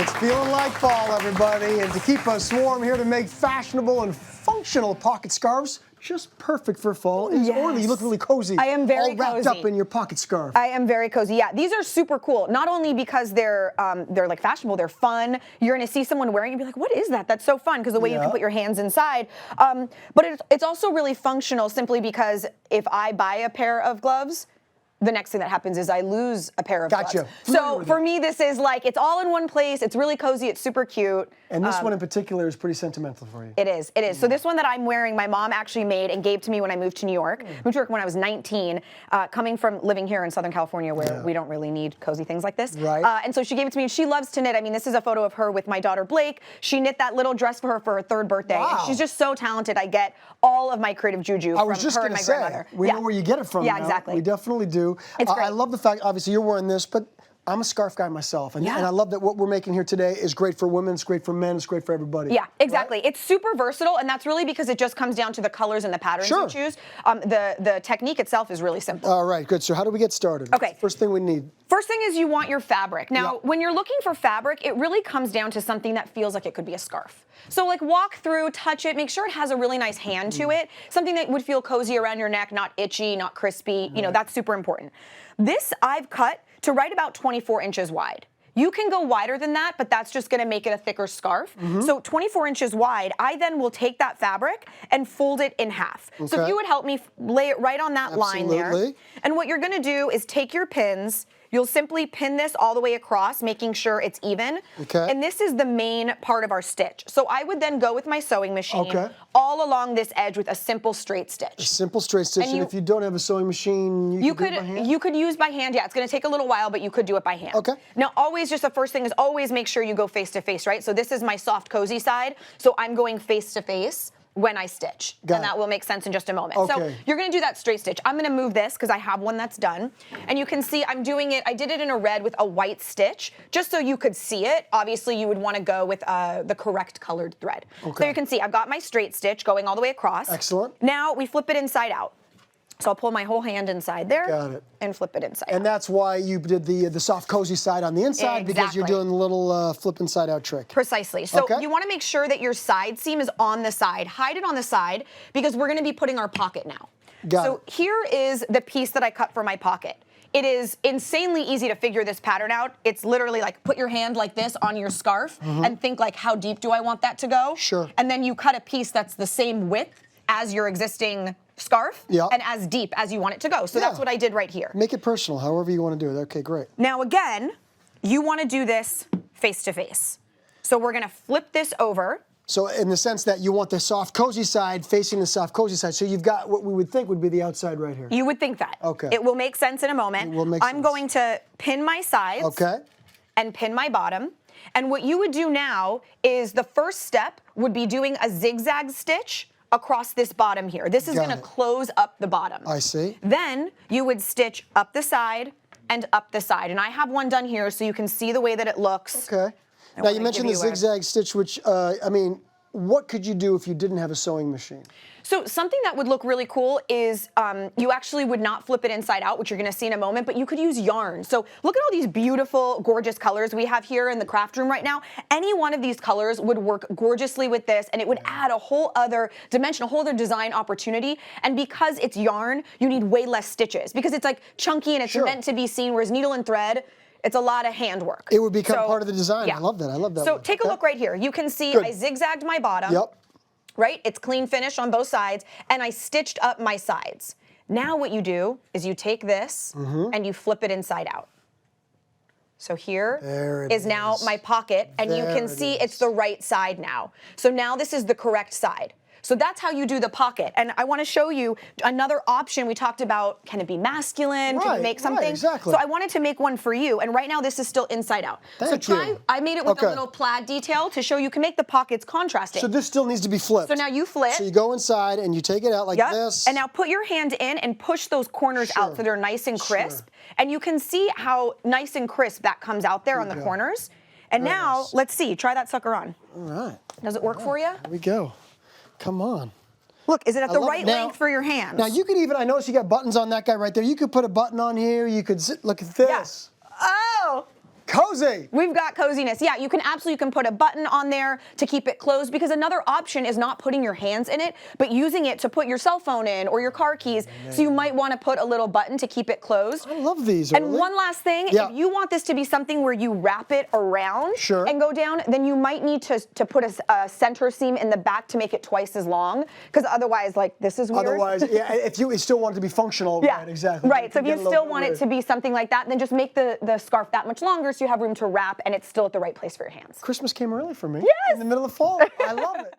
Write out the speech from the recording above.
It's feeling like fall, everybody, and to keep us warm, here to make fashionable and functional pocket scarves just perfect for fall is Orly. You look really cozy. I am very all wrapped cozy. up in your pocket scarf. I am very cozy. Yeah, these are super cool. Not only because they're like fashionable, they're fun. You're gonna see someone wearing it and be like, "What is that? That's so fun!" Because the way you can put your hands inside. But it's also really functional simply because if I buy a pair of gloves, the next thing that happens is I lose a pair of gloves. So for me, this is like, it's all in one place. It's really cozy. It's super cute. And this one in particular is pretty sentimental for you. It is. It is. So this one that I'm wearing, my mom actually made and gave to me when I moved to New York. Moved to New York when I was 19, coming from living here in Southern California where we don't really need cozy things like this. Right. And so she gave it to me, and she loves to knit. I mean, this is a photo of her with my daughter Blake. She knit that little dress for her third birthday. Wow. And she's just so talented. I get all of my creative juju from her and my grandmother. We know where you get it from. Yeah, now. exactly. We definitely do. It's great. I love the fact, obviously, you're wearing this, but I'm a scarf guy myself, and I love that what we're making here today is great for women, it's great for men, it's great for everybody. Yeah, exactly. Right? It's super versatile, and that's really because it just comes down to the colors and the patterns you choose. The technique itself is really simple. All right, good. So how do we get started? Okay. First thing we need. First thing is you want your fabric. Now, when you're looking for fabric, it really comes down to something that feels like it could be a scarf. So like walk through, touch it, make sure it has a really nice hand to it, something that would feel cozy around your neck, not itchy, not crispy. You know, that's super important. This I've cut to right about 24 inches wide. You can go wider than that, but that's just gonna make it a thicker scarf. So 24 inches wide, I then will take that fabric and fold it in half. So if you would help me lay it right on that line there. And what you're gonna do is take your pins, you'll simply pin this all the way across, making sure it's even. And this is the main part of our stitch. So I would then go with my sewing machine all along this edge with a simple straight stitch. A simple straight stitch, and if you don't have a sewing machine, you could do it by hand? You could use by hand, yeah. It's gonna take a little while, but you could do it by hand. Now, always just the first thing is always make sure you go face to face, right? So this is my soft, cozy side. So I'm going face to face when I stitch, and that will make sense in just a moment. So you're gonna do that straight stitch. I'm gonna move this because I have one that's done. And you can see I'm doing it, I did it in a red with a white stitch, just so you could see it. Obviously you would wanna go with the correct colored thread. So you can see I've got my straight stitch going all the way across. Excellent. Now we flip it inside out. So I'll pull my whole hand inside there and flip it inside out. And that's why you did the soft, cozy side on the inside, because you're doing the little flip inside out trick. Precisely. So you want to make sure that your side seam is on the side. Hide it on the side because we're going to be putting our pocket now. So here is the piece that I cut for my pocket. It is insanely easy to figure this pattern out. It's literally like put your hand like this on your scarf and think like, how deep do I want that to go? And then you cut a piece that's the same width as your existing scarf and as deep as you want it to go. So that's what I did right here. Make it personal, however you want to do it. Okay, great. Now again, you want to do this face to face. So we're going to flip this over. So in the sense that you want the soft, cozy side facing the soft, cozy side. So you've got what we would think would be the outside right here. You would think that. Okay. It will make sense in a moment. It will make sense. I'm going to pin my sides and pin my bottom. And what you would do now is the first step would be doing a zigzag stitch across this bottom here. This is going to close up the bottom. I see. Then you would stitch up the side and up the side. And I have one done here so you can see the way that it looks. Okay. Now you mentioned the zigzag stitch, which, I mean, what could you do if you didn't have a sewing machine? So something that would look really cool is you actually would not flip it inside out, which you're gonna see in a moment, but you could use yarn. So look at all these beautiful, gorgeous colors we have here in the craft room right now. Any one of these colors would work gorgeously with this, and it would add a whole other dimension, a whole other design opportunity. And because it's yarn, you need way less stitches because it's like chunky and it's meant to be seen, whereas needle and thread, it's a lot of handwork. It would become part of the design. I love that. I love that. So take a look right here. You can see I zigzagged my bottom. Right? It's clean finish on both sides, and I stitched up my sides. Now what you do is you take this and you flip it inside out. So here is now my pocket, and you can see it's the right side now. So now this is the correct side. So that's how you do the pocket. And I want to show you another option. We talked about, can it be masculine? Can you make something? Exactly. So I wanted to make one for you. And right now this is still inside out. I made it with a little plaid detail to show you can make the pockets contrasting. So this still needs to be flipped. So now you flip. So you go inside and you take it out like this. And now put your hand in and push those corners out so they're nice and crisp. And you can see how nice and crisp that comes out there on the corners. And now, let's see. Try that sucker on. All right. Does it work for you? Here we go. Come on. Look, is it at the right length for your hands? Now you could even, I noticed you got buttons on that guy right there. You could put a button on here. You could look at this. Oh, Cozy. We've got coziness. Yeah, you can put a button on there to keep it closed, because another option is not putting your hands in it, but using it to put your cell phone in or your car keys. So you might want to put a little button to keep it closed. I love these. And Orly. one last thing, Yeah. if you want this to be something where you wrap it around Sure. and go down, then you might need to put a center seam in the back to make it twice as long, because otherwise, like, this is weird. Otherwise, yeah, if you still want it to be functional, yeah, right, exactly. Right, so if Get you a little still bit want it weird. to be something like that, then just make the scarf that much longer so you have room to wrap and it's still at the right place for your hands. Christmas came early for me. Yes. In the middle of fall. I love it.